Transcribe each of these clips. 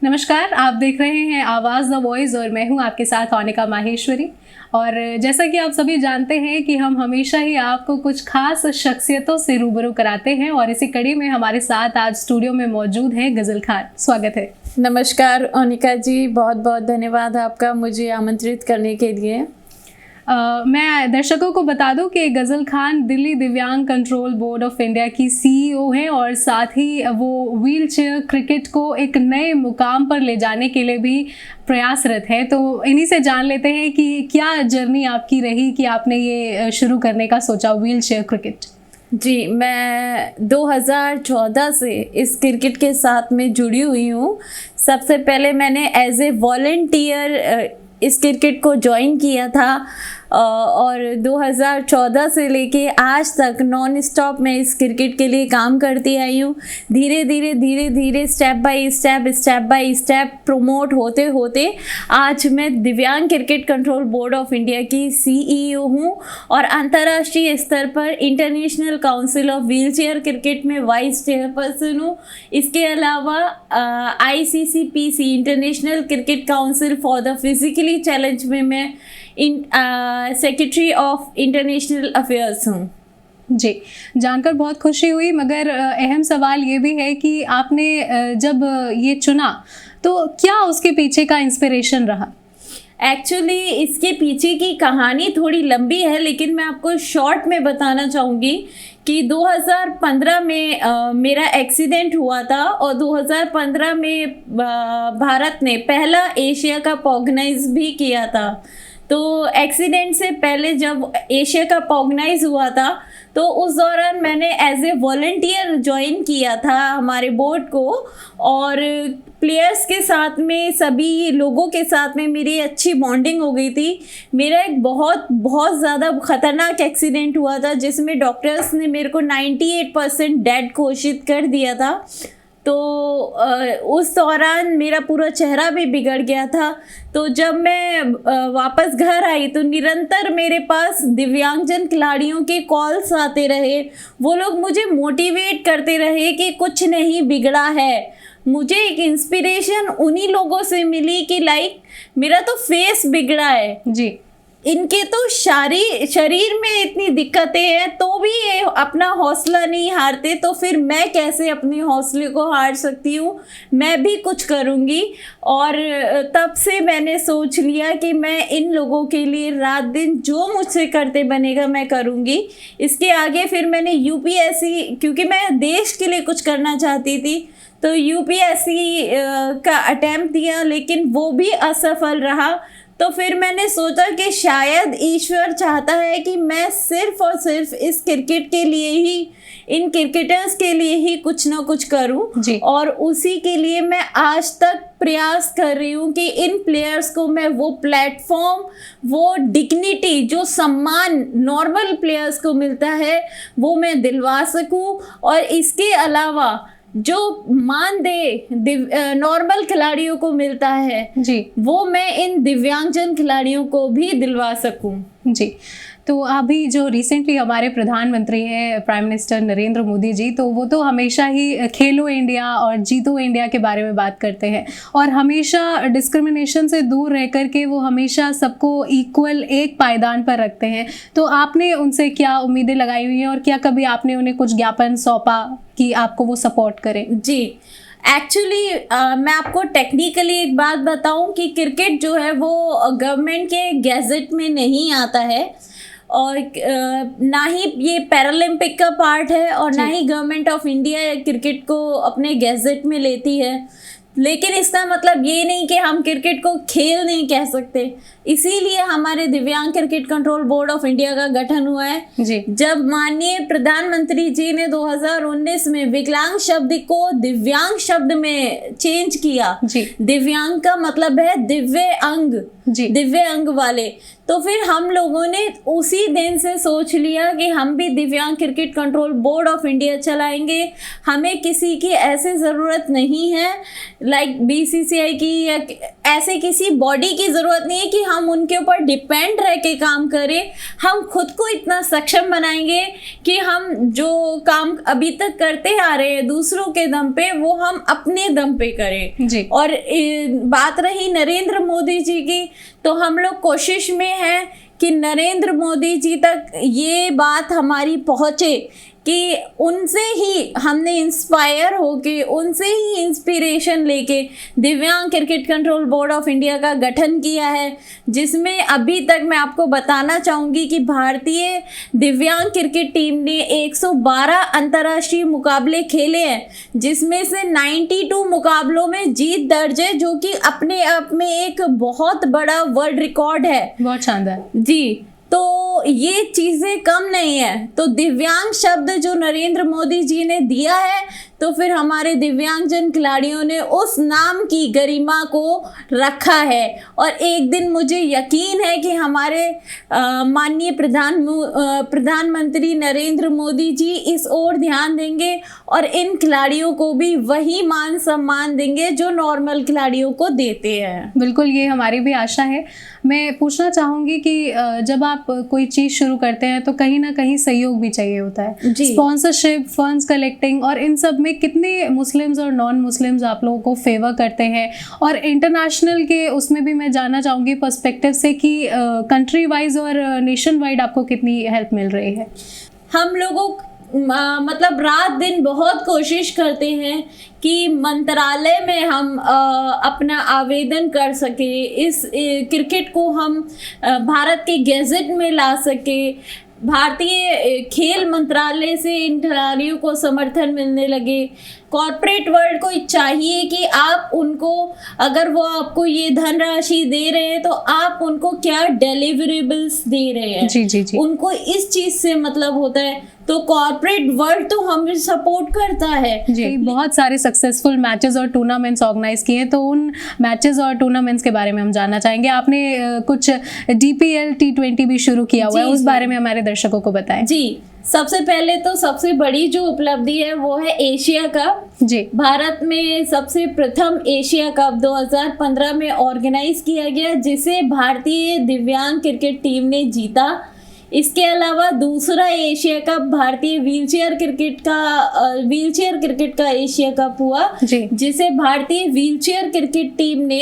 नमस्कार, आप देख रहे हैं आवाज़ द वॉइस और मैं हूं आपके साथ अनिका माहेश्वरी। और जैसा कि आप सभी जानते हैं कि हम हमेशा ही आपको कुछ खास शख्सियतों से रूबरू कराते हैं और इसी कड़ी में हमारे साथ आज स्टूडियो में मौजूद हैं गज़ल खान। स्वागत है। नमस्कार अनिका जी, बहुत बहुत धन्यवाद आपका मुझे आमंत्रित करने के लिए। मैं दर्शकों को बता दूं कि गज़ल खान दिल्ली दिव्यांग कंट्रोल बोर्ड ऑफ इंडिया की सीईओ हैं और साथ ही वो व्हील चेयर क्रिकेट को एक नए मुकाम पर ले जाने के लिए भी प्रयासरत है। तो इन्हीं से जान लेते हैं कि क्या जर्नी आपकी रही कि आपने ये शुरू करने का सोचा व्हील चेयर क्रिकेट। जी, मैं 2014 से इस क्रिकेट के साथ में जुड़ी हुई हूँ। सबसे पहले मैंने एज ए वॉलंटियर इस क्रिकेट को ज्वाइन किया था और 2014 से लेके आज तक नॉन स्टॉप मैं इस क्रिकेट के लिए काम करती आई हूँ। धीरे धीरे स्टेप बाय स्टेप प्रमोट होते होते आज मैं दिव्यांग cricket control board of India की सीईओ हूँ और अंतर्राष्ट्रीय स्तर पर international council of wheel chair cricket में वाइस चेयरपर्सन हूँ। इसके अलावा ICCPC international cricket council for the physically challenge में मैं सेक्रेटरी ऑफ इंटरनेशनल अफेयर्स हूँ। जी, जानकर बहुत खुशी हुई, मगर अहम सवाल ये भी है कि आपने जब ये चुना तो क्या उसके पीछे का इंस्पिरेशन रहा? एक्चुअली इसके पीछे की कहानी थोड़ी लंबी है, लेकिन मैं आपको शॉर्ट में बताना चाहूँगी कि 2015 में मेरा एक्सीडेंट हुआ था और 2015 में भारत ने पहला एशिया कप ऑर्गेनाइज भी किया था। तो एक्सीडेंट से पहले जब एशिया कप ऑर्गेनाइज हुआ था तो उस दौरान मैंने एज ए वॉलंटियर ज्वाइन किया था हमारे बोर्ड को और प्लेयर्स के साथ में सभी लोगों के साथ में मेरी अच्छी बॉन्डिंग हो गई थी। मेरा एक बहुत ज़्यादा ख़तरनाक एक्सीडेंट हुआ था जिसमें डॉक्टर्स ने मेरे को 98% डेड घोषित कर दिया था। तो उस दौरान मेरा पूरा चेहरा भी बिगड़ गया था। तो जब मैं वापस घर आई तो निरंतर मेरे पास दिव्यांगजन खिलाड़ियों के कॉल्स आते रहे। वो लोग मुझे मोटिवेट करते रहे कि कुछ नहीं बिगड़ा है। मुझे एक इंस्पिरेशन उन्हीं लोगों से मिली कि लाइक मेरा तो फेस बिगड़ा है जी, इनके तो शरीर में इतनी दिक्कतें हैं तो भी ये अपना हौसला नहीं हारते, तो फिर मैं कैसे अपने हौसले को हार सकती हूँ, मैं भी कुछ करूँगी। और तब से मैंने सोच लिया कि मैं इन लोगों के लिए रात दिन जो मुझसे करते बनेगा मैं करूँगी। इसके आगे फिर मैंने UPSC, क्योंकि मैं देश के लिए कुछ करना चाहती थी, तो UPSC का अटेम्प्ट दिया लेकिन वो भी असफल रहा। तो फिर मैंने सोचा कि शायद ईश्वर चाहता है कि मैं सिर्फ और सिर्फ इस क्रिकेट के लिए ही, इन क्रिकेटर्स के लिए ही कुछ ना कुछ करूं और उसी के लिए मैं आज तक प्रयास कर रही हूं कि इन प्लेयर्स को मैं वो प्लेटफॉर्म, वो डिग्निटी, जो सम्मान नॉर्मल प्लेयर्स को मिलता है वो मैं दिलवा सकूं और इसके अलावा जो मानदेय नॉर्मल खिलाड़ियों को मिलता है जी, वो मैं इन दिव्यांगजन खिलाड़ियों को भी दिलवा सकूं। जी, तो अभी जो रिसेंटली हमारे प्रधानमंत्री हैं प्राइम मिनिस्टर नरेंद्र मोदी जी, तो वो तो हमेशा ही खेलो इंडिया और जीतो इंडिया के बारे में बात करते हैं और हमेशा डिस्क्रिमिनेशन से दूर रह कर के वो हमेशा सबको इक्वल एक पायदान पर रखते हैं। तो आपने उनसे क्या उम्मीदें लगाई हुई हैं और क्या कभी आपने उन्हें कुछ ज्ञापन सौंपा कि आपको वो सपोर्ट करें? जी, एक्चुअली मैं आपको टेक्निकली एक बात बताऊं कि क्रिकेट जो है वो गवर्नमेंट के गैजेट में नहीं आता है और ना ही ये पैरालंपिक का पार्ट है और ना ही गवर्नमेंट ऑफ इंडिया क्रिकेट को अपने गैजेट में लेती है। लेकिन इसका मतलब ये नहीं कि हम क्रिकेट को खेल नहीं कह सकते, इसीलिए हमारे दिव्यांग cricket control board of India का गठन हुआ है जी। जब माननीय प्रधानमंत्री जी ने 2019 में विकलांग शब्द को दिव्यांग शब्द में चेंज किया जी। दिव्यांग का मतलब है दिव्य अंग जी, दिव्य अंग वाले। तो फिर हम लोगों ने उसी दिन से सोच लिया कि हम भी दिव्यांग cricket control board of India चलाएंगे। हमें किसी की ऐसे ज़रूरत नहीं है लाइक बीसीसीआई की या ऐसे किसी बॉडी की ज़रूरत नहीं है कि हम उनके ऊपर डिपेंड रह के काम करें। हम खुद को इतना सक्षम बनाएंगे कि हम जो काम अभी तक करते आ रहे हैं दूसरों के दम पे, वो हम अपने दम पे करें जी। और बात रही नरेंद्र मोदी जी की, तो हम लोग कोशिश में हैं कि नरेंद्र मोदी जी तक ये बात हमारी पहुँचे कि उनसे ही हमने इंस्पायर होके, उनसे ही इंस्पिरेशन लेके दिव्यांग cricket control board of India का गठन किया है, जिसमें अभी तक मैं आपको बताना चाहूँगी कि भारतीय दिव्यांग क्रिकेट टीम ने 112 अंतर्राष्ट्रीय मुकाबले खेले हैं, जिसमें से 92 मुकाबलों में जीत दर्ज है, जो कि अपने आप में एक बहुत बड़ा वर्ल्ड रिकॉर्ड है। बहुत शानदार जी। तो ये चीज़ें कम नहीं है, तो दिव्यांग शब्द जो नरेंद्र मोदी जी ने दिया है, तो फिर हमारे दिव्यांगजन खिलाड़ियों ने उस नाम की गरिमा को रखा है। और एक दिन मुझे यकीन है कि हमारे माननीय प्रधानमंत्री नरेंद्र मोदी जी इस ओर ध्यान देंगे और इन खिलाड़ियों को भी वही मान सम्मान देंगे जो नॉर्मल खिलाड़ियों को देते हैं। बिल्कुल, ये हमारी भी आशा है। मैं पूछना चाहूँगी कि जब आप कोई चीज़ शुरू करते हैं तो कहीं ना कहीं सहयोग भी चाहिए होता है, स्पॉन्सरशिप, फंड्स कलेक्टिंग, और इन सब में कितने मुस्लिम्स और नॉन मुस्लिम्स आप लोगों को फेवर करते हैं, और इंटरनेशनल के उसमें भी मैं जानना चाहूँगी पर्सपेक्टिव से कि कंट्री वाइज और नेशन वाइड आपको कितनी हेल्प मिल रही है। हम लोगों मतलब रात दिन बहुत कोशिश करते हैं कि मंत्रालय में हम अपना आवेदन कर सके, इस क्रिकेट को हम भारत के गैजेट में ला सके, भारतीय खेल मंत्रालय से इन खिलाड़ियों को समर्थन मिलने लगे। कॉर्पोरेट वर्ल्ड को चाहिए कि आप उनको, अगर वो आपको ये धनराशि दे रहे हैं तो आप उनको क्या डिलीवरेबल्स दे रहे हैं। जी जी जी। उनको इस चीज़ से मतलब होता है, तो कॉर्पोरेट वर्ल्ड तो हमें सपोर्ट करता है जी। बहुत सारे सक्सेसफुल मैचेस और टूर्नामेंट्स ऑर्गेनाइज किए हैं, तो उन मैचेस और टूर्नामेंट्स के बारे में हम जानना चाहेंगे। आपने कुछ DPL T20 भी शुरू किया हुआ है, उस बारे में हमारे दर्शकों को बताएं। जी, सबसे पहले तो सबसे बड़ी जो उपलब्धि है वो है एशिया कप। जी। भारत में सबसे प्रथम एशिया कप 2015 में ऑर्गेनाइज किया गया, जिसे भारतीय दिव्यांग क्रिकेट टीम ने जीता। इसके अलावा दूसरा एशिया कप भारतीय व्हीलचेयर क्रिकेट का एशिया कप हुआ, जिसे भारतीय व्हीलचेयर क्रिकेट टीम ने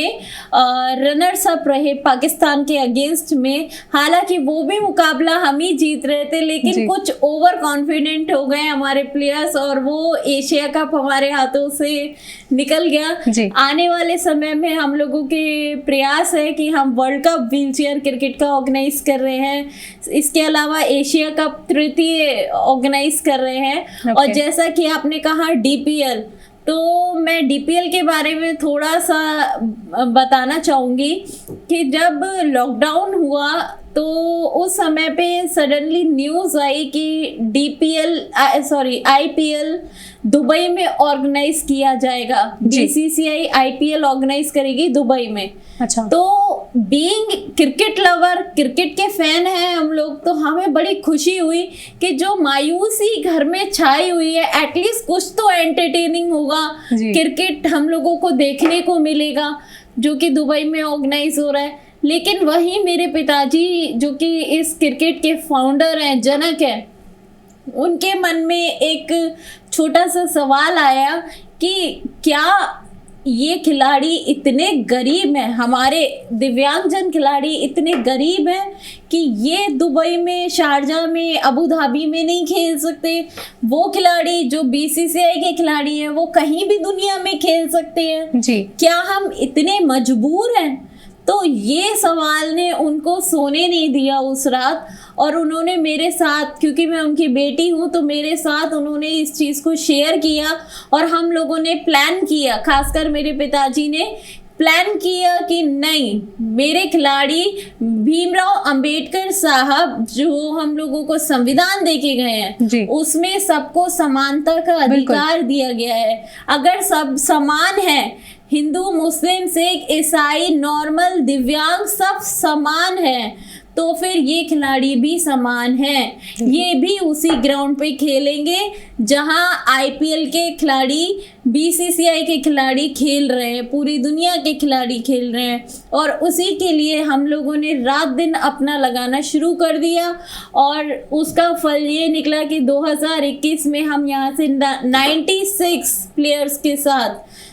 रनर्स अप रहे पाकिस्तान के अगेंस्ट में। हालांकि वो भी मुकाबला हम ही जीत रहे थे, लेकिन कुछ ओवर कॉन्फिडेंट हो गए हमारे प्लेयर्स और वो एशिया कप हमारे हाथों से निकल गया। आने वाले समय में हम लोगों के प्रयास है कि हम वर्ल्ड कप व्हीलचेयर क्रिकेट का ऑर्गेनाइज कर रहे हैं। इसके अलावा एशिया कप तृतीय ऑर्गेनाइज कर रहे हैं। और जैसा कि आपने कहा DPL, तो मैं DPL के बारे में थोड़ा सा बताना चाहूँगी कि जब लॉकडाउन हुआ तो उस समय पे सडनली न्यूज़ आई कि IPL दुबई में ऑर्गेनाइज किया जाएगा। BCCI IPL ऑर्गेनाइज करेगी दुबई में। अच्छा। तो बीइंग क्रिकेट लवर, क्रिकेट के फैन हैं हम लोग, तो हमें बड़ी खुशी हुई कि जो मायूसी घर में छाई हुई है, एटलीस्ट कुछ तो एंटरटेनिंग होगा, क्रिकेट हम लोगों को देखने को मिलेगा, जो कि दुबई में ऑर्गेनाइज हो रहा है। लेकिन वहीं मेरे पिताजी, जो कि इस क्रिकेट के फाउंडर हैं, जनक हैं, उनके मन में एक छोटा सा सवाल आया कि क्या ये खिलाड़ी इतने गरीब हैं, हमारे दिव्यांगजन खिलाड़ी इतने गरीब हैं कि ये दुबई में, शारजाह में, अबू धाबी में नहीं खेल सकते? वो खिलाड़ी जो BCCI के खिलाड़ी हैं वो कहीं भी दुनिया में खेल सकते हैं जी। क्या हम इतने मजबूर हैं? तो ये सवाल ने उनको सोने नहीं दिया उस रात, और उन्होंने मेरे साथ, क्योंकि मैं उनकी बेटी हूँ, तो मेरे साथ उन्होंने इस चीज़ को शेयर किया और हम लोगों ने प्लान किया, खासकर मेरे पिताजी ने प्लान किया कि नहीं, मेरे खिलाड़ी भीमराव अंबेडकर साहब जो हम लोगों को संविधान देके गए हैं, उसमें सबको समानता का अधिकार दिया गया है। अगर सब समान हैं, हिंदू, मुस्लिम, सिख, ईसाई, नॉर्मल, दिव्यांग, सब समान हैं, तो फिर ये खिलाड़ी भी समान हैं, ये भी उसी ग्राउंड पे खेलेंगे जहां आईपीएल के खिलाड़ी, बीसीसीआई के खिलाड़ी खेल रहे हैं, पूरी दुनिया के खिलाड़ी खेल रहे हैं। और उसी के लिए हम लोगों ने रात दिन अपना लगाना शुरू कर दिया और उसका फल ये निकला कि 2021 में हम यहाँ से 96 प्लेयर्स के साथ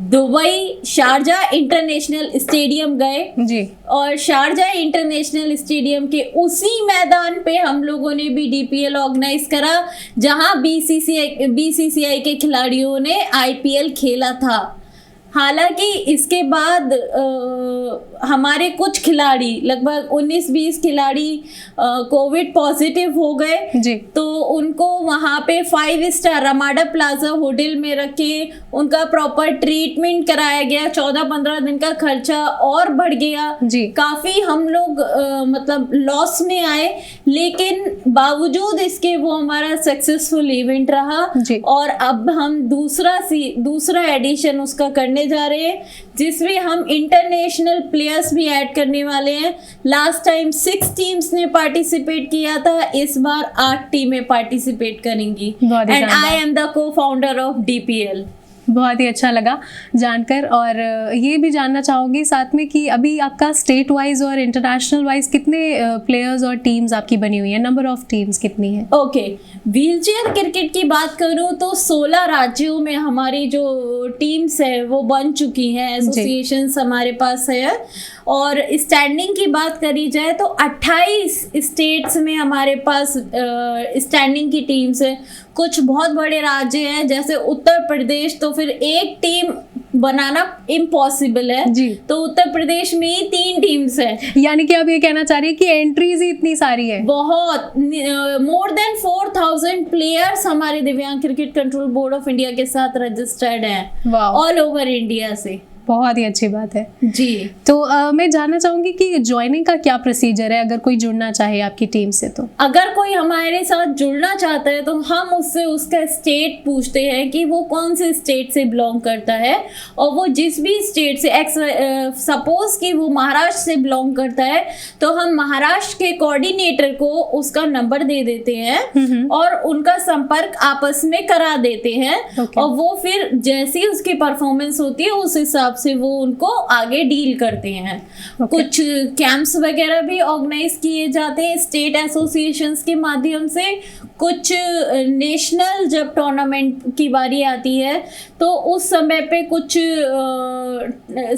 दुबई शारजाह इंटरनेशनल स्टेडियम गए जी। और शारजाह इंटरनेशनल स्टेडियम के उसी मैदान पे हम लोगों ने भी डीपीएल ऑर्गेनाइज करा जहां बीसीसीआई के खिलाड़ियों ने आईपीएल खेला था। हालांकि इसके बाद हमारे कुछ खिलाड़ी, लगभग 19-20 खिलाड़ी कोविड पॉजिटिव हो गए जी। तो उनको वहाँ पे 5 स्टार रमाडा प्लाजा होटल में रखे, उनका प्रॉपर ट्रीटमेंट कराया गया। 14-15 दिन का खर्चा और बढ़ गया जी। काफ़ी हम लोग मतलब लॉस में आए, लेकिन बावजूद इसके वो हमारा सक्सेसफुल इवेंट रहा जी। और अब हम दूसरा एडिशन उसका करने जा रहे हैं जिसमें हम इंटरनेशनल प्लेयर्स भी ऐड करने वाले हैं। लास्ट टाइम 6 टीम्स ने पार्टिसिपेट किया था, इस बार 8 टीमें पार्टिसिपेट करेंगी एंड आई एम द को फाउंडर ऑफ डीपीएल। बहुत ही अच्छा लगा जानकर। और ये भी जानना चाहूँगी साथ में कि अभी आपका स्टेट वाइज और इंटरनेशनल वाइज कितने प्लेयर्स और टीम्स आपकी बनी हुई है, नंबर ऑफ टीम्स कितनी है? ओके, व्हीलचेयर क्रिकेट की बात करूँ तो 16 राज्यों में हमारी जो टीम्स है वो बन चुकी हैं, एसोसिएशंस हमारे पास है। और स्टैंडिंग की बात करी जाए तो 28 स्टेट्स में हमारे पास स्टैंडिंग की टीम्स है। कुछ बहुत बड़े राज्य हैं जैसे उत्तर प्रदेश, तो फिर एक टीम बनाना इम्पॉसिबल है जी। तो उत्तर प्रदेश में ही 3 टीम्स है। यानी कि आप ये कहना चाह रही है कि एंट्रीज ही इतनी सारी है? बहुत, मोर देन 4000 प्लेयर्स हमारे दिव्यांग cricket control board of India के साथ रजिस्टर्ड हैं ऑल ओवर इंडिया से। बहुत ही अच्छी बात है जी। तो मैं जानना चाहूंगी कि ज्वाइनिंग का क्या प्रोसीजर है अगर कोई जुड़ना चाहे आपकी टीम से? तो अगर कोई हमारे साथ जुड़ना चाहता है तो हम उससे उसका स्टेट पूछते हैं कि वो कौन से स्टेट से बिलोंग करता है, और वो जिस भी स्टेट से, सपोज कि वो महाराष्ट्र से बिलोंग करता है तो हम महाराष्ट्र के कोऑर्डिनेटर को उसका नंबर दे देते हैं और उनका संपर्क आपस में करा देते हैं और वो फिर जैसी उसकी परफॉर्मेंस होती है उस हिसाब से वो उनको आगे डील करते हैं। कुछ कैंप्स वगैरह भी ऑर्गेनाइज किए जाते हैं स्टेट एसोसिएशंस के माध्यम से। कुछ नेशनल जब टूर्नामेंट की बारी आती है तो उस समय पे कुछ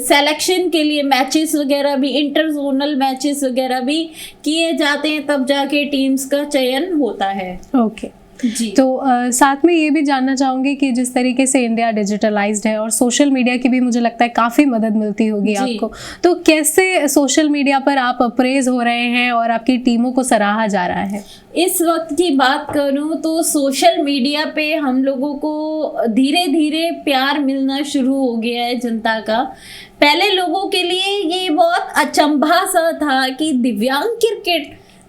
सिलेक्शन के लिए मैचेस वगैरह भी, इंटर जोनल मैचेस वगैरह भी किए जाते हैं, तब जाके टीम्स का चयन होता है। ओके जी। तो साथ में ये भी जानना चाहूँगी कि जिस तरीके से इंडिया डिजिटलाइज्ड है और सोशल मीडिया की भी मुझे लगता है काफ़ी मदद मिलती होगी आपको, तो कैसे सोशल मीडिया पर आप अप्रेज हो रहे हैं और आपकी टीमों को सराहा जा रहा है? इस वक्त की बात करूं तो सोशल मीडिया पे हम लोगों को धीरे धीरे प्यार मिलना शुरू हो गया है जनता का। पहले लोगों के लिए ये बहुत अचंभा सा था कि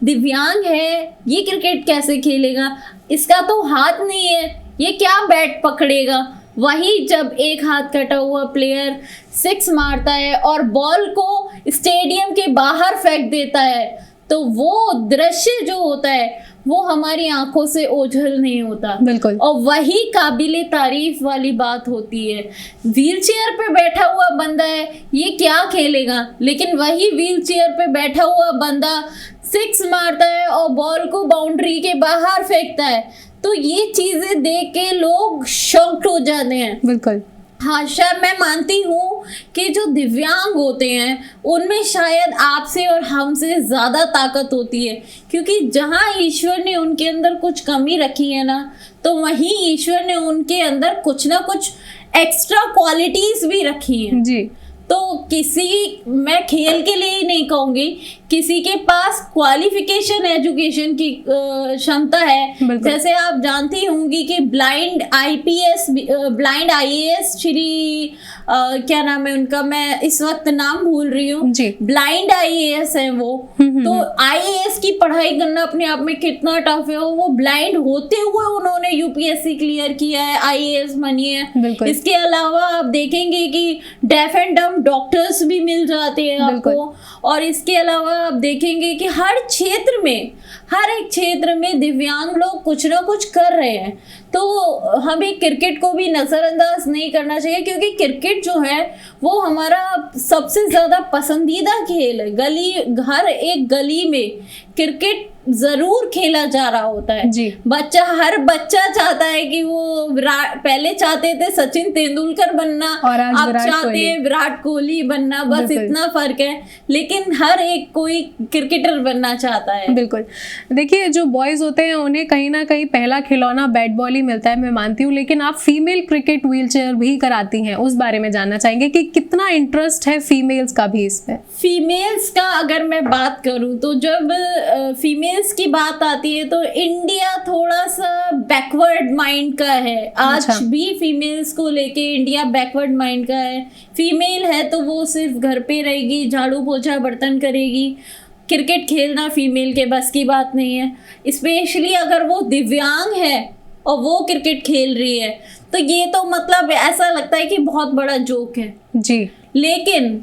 दिव्यांग है, ये क्रिकेट कैसे खेलेगा, इसका तो हाथ नहीं है, ये क्या बैट पकड़ेगा। वही जब एक हाथ कटा हुआ प्लेयर 6 मारता है और बॉल को स्टेडियम के बाहर फेंक देता है तो वो दृश्य जो होता है वो हमारी आंखों से ओझल नहीं होता। बिल्कुल। और वही काबिले तारीफ वाली बात होती है। व्हीलचेयर पे बैठा हुआ बंदा है, ये क्या खेलेगा, लेकिन वही व्हीलचेयर पे बैठा हुआ बंदा 6 मारता है और बॉल को बाउंड्री के बाहर फेंकता है, तो ये चीजें देख के लोग शॉक्ड हो जाते हैं। बिल्कुल। हाँ, शायद मैं मानती हूँ कि जो दिव्यांग होते हैं उनमें शायद आपसे और हमसे ज़्यादा ताकत होती है, क्योंकि जहाँ ईश्वर ने उनके अंदर कुछ कमी रखी है ना, तो वहीं ईश्वर ने उनके अंदर कुछ ना कुछ एक्स्ट्रा क्वालिटीज़ भी रखी हैं जी। तो मैं खेल के लिए ही नहीं कहूँगी, किसी के पास क्वालिफिकेशन एजुकेशन की क्षमता है। जैसे आप जानती होंगी कि ब्लाइंड आईएएस श्री क्या नाम है उनका, मैं इस वक्त नाम भूल रही हूँ जी। ब्लाइंड आईएएस है वो। तो आईएएस की पढ़ाई करना अपने आप में कितना टफ है, वो ब्लाइंड होते हुए उन्होंने यूपीएससी क्लियर किया है, आईएएस बनी है। बिल्कुल। इसके अलावा आप देखेंगे कि डेफ एंड डम्ब डॉक्टर्स भी मिल जाते हैं आपको। और इसके अलावा आप देखेंगे कि हर एक क्षेत्र में दिव्यांग लोग कुछ ना कुछ कर रहे हैं। तो हमें क्रिकेट को भी नज़रअंदाज नहीं करना चाहिए, क्योंकि क्रिकेट जो है वो हमारा सबसे ज़्यादा पसंदीदा खेल है। हर एक गली में क्रिकेट जरूर खेला जा रहा होता है जी। हर बच्चा चाहता है कि वो पहले चाहते थे सचिन तेंदुलकर बनना, और आज अब चाहते हैं विराट कोहली बनना, बस इतना फर्क है। लेकिन हर एक कोई क्रिकेटर बनना चाहता है। बिल्कुल। देखिए, जो बॉयज होते हैं उन्हें कहीं ना कहीं पहला खिलौना बैट बॉल ही मिलता है, मैं मानती हूँ, लेकिन आप फीमेल क्रिकेट व्हीलचेयर भी कराती हैं, उस बारे में जानना चाहेंगे कि कितना इंटरेस्ट है फीमेल्स का भी इसमें। फीमेल्स का अगर मैं बात करूं तो जब फीमेल्स की बात आती है तो इंडिया थोड़ा सा बैकवर्ड माइंड का है। आज भी फीमेल्स को लेके इंडिया बैकवर्ड माइंड का है। फीमेल है तो वो सिर्फ घर पे रहेगी, झाड़ू पोछा बर्तन करेगी। क्रिकेट खेलना फीमेल के बस की बात नहीं है, स्पेशली अगर वो दिव्यांग है और वो क्रिकेट खेल रही है तो ये तो मतलब ऐसा लगता है कि बहुत बड़ा जोक है जी। लेकिन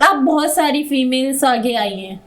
अब बहुत सारी फीमेल्स आगे आई हैं।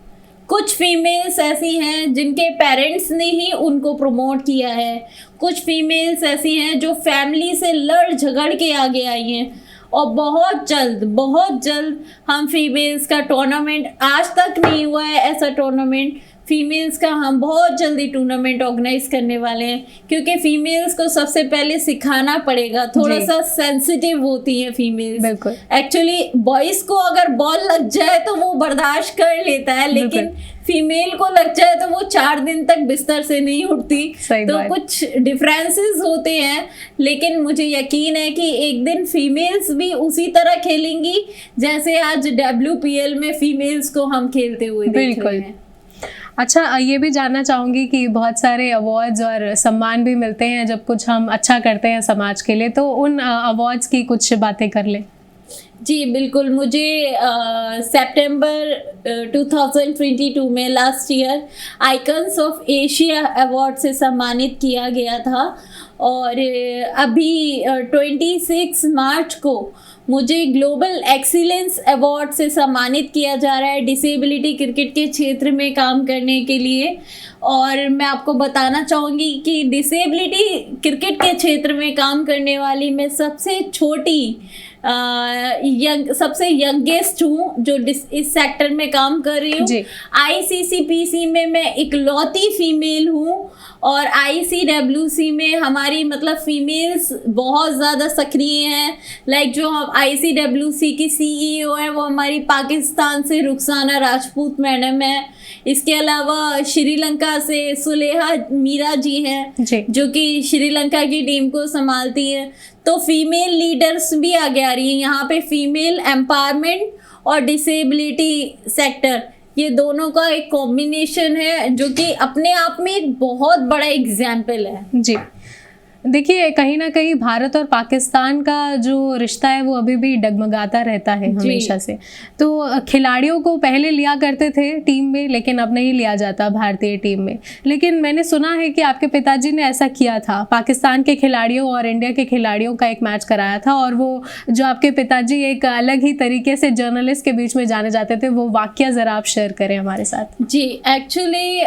कुछ फीमेल्स ऐसी हैं जिनके पेरेंट्स ने ही उनको प्रमोट किया है। कुछ फीमेल्स ऐसी हैं जो फैमिली से लड़ झगड़ के आगे आई हैं। और बहुत जल्द हम फीमेल्स का टूर्नामेंट, आज तक नहीं हुआ है ऐसा टूर्नामेंट फीमेल्स का, हम बहुत जल्दी टूर्नामेंट ऑर्गेनाइज करने वाले हैं। क्योंकि फीमेल्स को सबसे पहले सिखाना पड़ेगा, थोड़ा सा सेंसिटिव होती है फीमेल्स। बिल्कुल। एक्चुअली बॉयज को अगर बॉल लग जाए तो वो बर्दाश्त कर लेता है, लेकिन फीमेल को लग जाए तो वो 4 दिन तक बिस्तर से नहीं उठती। तो कुछ डिफरेंसेस होते हैं, लेकिन मुझे यकीन है कि एक दिन फीमेल्स भी उसी तरह खेलेंगी जैसे आज WPL में फीमेल्स को हम खेलते हुए देख रहे हैं। अच्छा, ये भी जानना चाहूँगी कि बहुत सारे अवार्ड्स और सम्मान भी मिलते हैं जब कुछ हम अच्छा करते हैं समाज के लिए, तो उन अवार्ड्स की कुछ बातें कर लें। जी बिल्कुल। मुझे सितंबर 2022 में last year icons of Asia award से सम्मानित किया गया था। और अभी 26 मार्च को मुझे ग्लोबल एक्सीलेंस अवार्ड से सम्मानित किया जा रहा है डिसेबिलिटी क्रिकेट के क्षेत्र में काम करने के लिए। और मैं आपको बताना चाहूँगी कि डिसेबिलिटी क्रिकेट के क्षेत्र में काम करने वाली मैं सबसे छोटी सबसे यंगेस्ट हूँ जो इस सेक्टर में काम कर रही हूँ। ICCPC में मैं इकलौती फीमेल हूँ और ICWC में हमारी मतलब फीमेल्स बहुत ज़्यादा सक्रिय हैं। लाइक जो हम ICWC की CEO है वो हमारी पाकिस्तान से रुखसाना राजपूत मैडम है। इसके अलावा श्रीलंका से सुलेहा मीरा जी हैं जो कि श्रीलंका की टीम को संभालती है। तो फीमेल लीडर्स भी आगे आ रही हैं। यहाँ पे फीमेल एम्पावरमेंट और डिसेबिलिटी सेक्टर, ये दोनों का एक कॉम्बिनेशन है जो कि अपने आप में एक बहुत बड़ा एग्जाम्पल है। जी। देखिए, कहीं ना कहीं भारत और पाकिस्तान का जो रिश्ता है वो अभी भी डगमगाता रहता है हमेशा से। तो खिलाड़ियों को पहले लिया करते थे टीम में, लेकिन अब नहीं लिया जाता भारतीय टीम में। लेकिन मैंने सुना है कि आपके पिताजी ने ऐसा किया था, पाकिस्तान के खिलाड़ियों और इंडिया के खिलाड़ियों का एक मैच कराया था। और वो जो आपके पिताजी एक अलग ही तरीके से जर्नलिस्ट के बीच में जाने जाते थे, वो वाकया ज़रा आप शेयर करें हमारे साथ। जी, एक्चुअली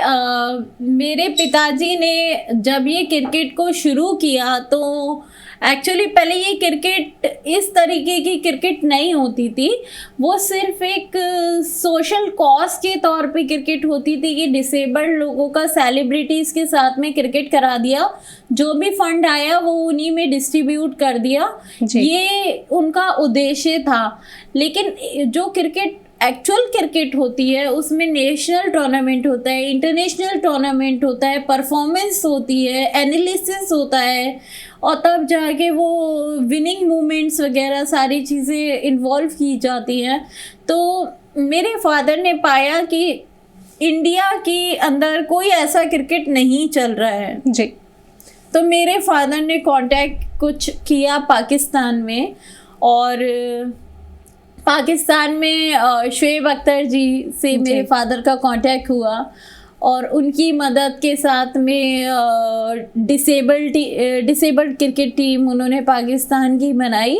मेरे पिताजी ने जब ये क्रिकेट को शुरू किया तो एक्चुअली पहले ये क्रिकेट इस तरीके की क्रिकेट नहीं होती थी। वो सिर्फ एक सोशल कॉज के तौर पे क्रिकेट होती थी कि डिसेबल्ड लोगों का सेलिब्रिटीज़ के साथ में क्रिकेट करा दिया, जो भी फंड आया वो उन्हीं में डिस्ट्रीब्यूट कर दिया, ये उनका उद्देश्य था। लेकिन जो क्रिकेट एक्चुअल क्रिकेट होती है उसमें नेशनल टूर्नामेंट होता है, इंटरनेशनल टूर्नामेंट होता है, परफॉर्मेंस होती है, एनालिसिस होता है, और तब जाके वो विनिंग मोमेंट्स वगैरह सारी चीज़ें इन्वॉल्व की जाती हैं। तो मेरे फादर ने पाया कि इंडिया के अंदर कोई ऐसा क्रिकेट नहीं चल रहा है जी। तो मेरे फादर ने कांटेक्ट कुछ किया पाकिस्तान में और पाकिस्तान में शोएब अख्तर जी से मेरे फादर का कांटेक्ट हुआ और उनकी मदद के साथ में डिसेबल्ड क्रिकेट टीम उन्होंने पाकिस्तान की बनाई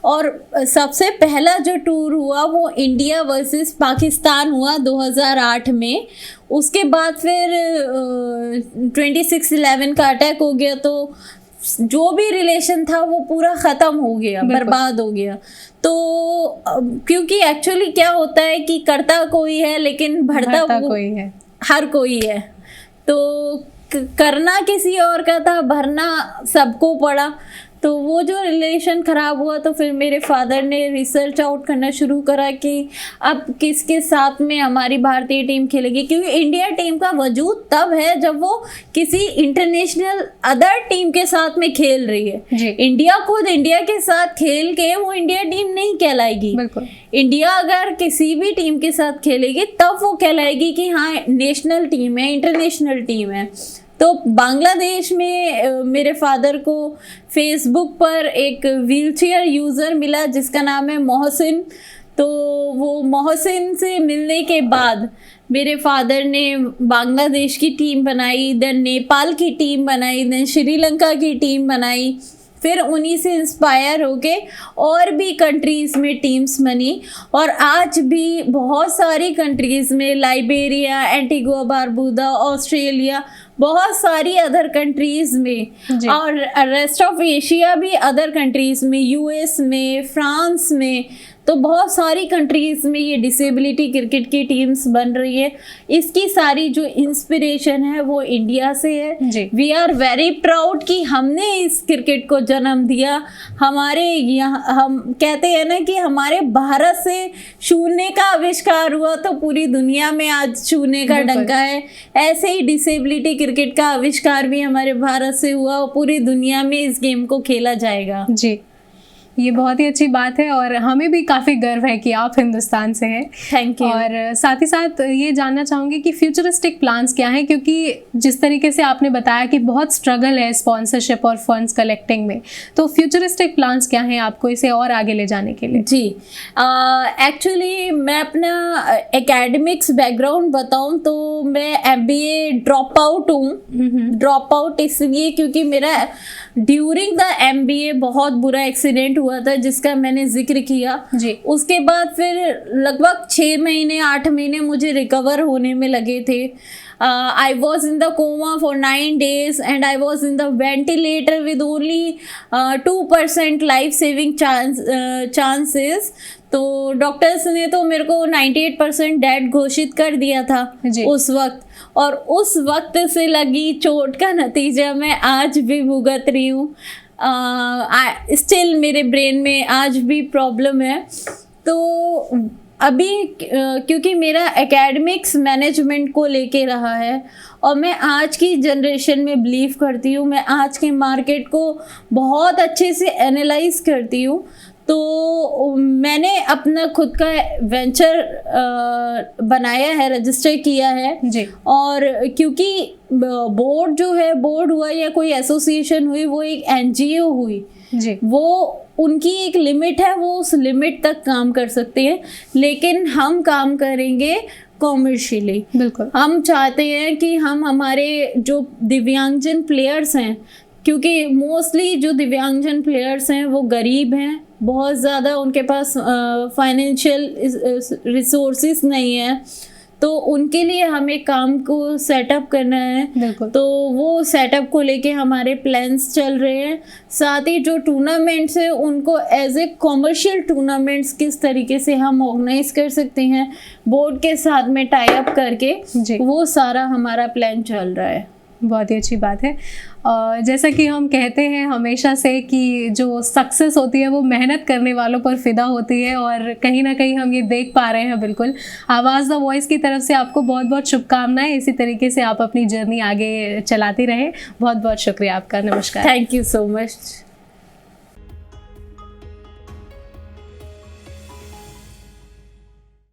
और सबसे पहला जो टूर हुआ वो इंडिया वर्सेस पाकिस्तान हुआ 2008 में। उसके बाद फिर 26/11 का अटैक हो गया तो जो भी रिलेशन था वो पूरा ख़त्म हो गया, बर्बाद हो गया। तो क्योंकि एक्चुअली क्या होता है कि करता कोई है लेकिन भरता कोई है, हर कोई है। तो करना किसी और का था, भरना सबको पड़ा। तो वो जो रिलेशन ख़राब हुआ तो फिर मेरे फादर ने रिसर्च आउट करना शुरू करा कि अब किसके साथ में हमारी भारतीय टीम खेलेगी, क्योंकि इंडिया टीम का वजूद तब है जब वो किसी इंटरनेशनल अदर टीम के साथ में खेल रही है। इंडिया खुद इंडिया के साथ खेल के वो इंडिया टीम नहीं कहलाएगी। बिल्कुल। इंडिया अगर किसी भी टीम के साथ खेलेगी तब वो कहलाएगी कि हाँ नेशनल टीम है, इंटरनेशनल टीम है। तो बांग्लादेश में मेरे फादर को फेसबुक पर एक व्हीलचेयर यूज़र मिला जिसका नाम है मोहसिन। तो वो मोहसिन से मिलने के बाद मेरे फादर ने बांग्लादेश की टीम बनाई, देन नेपाल की टीम बनाई, देन श्रीलंका की टीम बनाई। फिर उन्हीं से इंस्पायर होके और भी कंट्रीज़ में टीम्स बनी और आज भी बहुत सारी कंट्रीज़ में, लाइबेरिया, एंटीगुआ बारबूदा, ऑस्ट्रेलिया, बहुत सारी अदर कंट्रीज़ में और रेस्ट ऑफ एशिया भी अदर कंट्रीज़ में, यूएस में, फ्रांस में, तो बहुत सारी कंट्रीज़ में ये डिसेबिलिटी क्रिकेट की टीम्स बन रही है। इसकी सारी जो इंस्पिरेशन है वो इंडिया से है। वी आर वेरी प्राउड कि हमने इस क्रिकेट को जन्म दिया। हमारे यहाँ हम कहते हैं ना कि हमारे भारत से शून्य का आविष्कार हुआ तो पूरी दुनिया में आज शून्य का डंका है। ऐसे ही डिसेबिलिटी क्रिकेट का आविष्कार भी हमारे भारत से हुआ और पूरी दुनिया में इस गेम को खेला जाएगा। जी, ये बहुत ही अच्छी बात है और हमें भी काफ़ी गर्व है कि आप हिंदुस्तान से हैं। Thank you. और साथ ही साथ ये जानना चाहूँगी कि फ्यूचरिस्टिक प्लान्स क्या हैं, क्योंकि जिस तरीके से आपने बताया कि बहुत स्ट्रगल है स्पॉन्सरशिप और फंड्स कलेक्टिंग में, तो फ्यूचरिस्टिक प्लान्स क्या हैं आपको इसे और आगे ले जाने के लिए? जी, एक्चुअली मैं अपना एकेडमिक्स बैकग्राउंड बताऊं तो मैं MBA ड्रॉप आउट हूँ। ड्रॉप आउट इसलिए क्योंकि मेरा ड्यूरिंग द MBA बहुत बुरा एक्सीडेंट हुआ था जिसका मैंने जिक्र किया। जी। उसके बाद फिर लगभग 6 महीने 8 महीने मुझे रिकवर होने में लगे थे। I was in the coma for 9 days and I was in the ventilator with only 2% life saving chances। तो डॉक्टर्स ने तो मेरे को 98% डेड घोषित कर दिया था उस वक्त, और उस वक्त से लगी चोट का नतीजा मैं आज भी भुगत रही हूँ। स्टिल मेरे ब्रेन में आज भी प्रॉब्लम है। तो अभी क्योंकि मेरा एकेडमिक्स मैनेजमेंट को लेके रहा है और मैं आज की जनरेशन में बिलीव करती हूँ, मैं आज के मार्केट को बहुत अच्छे से एनालाइज करती हूँ, तो मैंने अपना खुद का वेंचर बनाया है, रजिस्टर किया है जी। और क्योंकि बोर्ड जो है, बोर्ड हुआ या कोई एसोसिएशन हुई, वो एक NGO हुई जी, वो उनकी एक लिमिट है, वो उस लिमिट तक काम कर सकते हैं, लेकिन हम काम करेंगे कॉमर्शियली। बिल्कुल। हम चाहते हैं कि हम हमारे जो दिव्यांगजन प्लेयर्स हैं, क्योंकि मोस्टली जो दिव्यांगजन प्लेयर्स हैं वो गरीब हैं, बहुत ज़्यादा उनके पास फाइनेंशियल रिसोर्सेज नहीं है, तो उनके लिए हमें काम को सेटअप करना है। बिल्कुल। तो वो सेटअप को लेके हमारे प्लान्स चल रहे हैं। साथ ही जो टूर्नामेंट्स है उनको एज ए कॉमर्शियल टूर्नामेंट्स किस तरीके से हम ऑर्गेनाइज कर सकते हैं बोर्ड के साथ में टाई अप करके, वो सारा हमारा प्लान चल रहा है। बहुत ही अच्छी बात है। जैसा कि हम कहते हैं हमेशा से कि जो सक्सेस होती है वो मेहनत करने वालों पर फिदा होती है, और कहीं ना कहीं हम ये देख पा रहे हैं। बिल्कुल। आवाज़ द वॉइस की तरफ से आपको बहुत बहुत शुभकामनाएं। इसी तरीके से आप अपनी जर्नी आगे चलाती रहें। बहुत बहुत शुक्रिया आपका। नमस्कार। Thank you so much.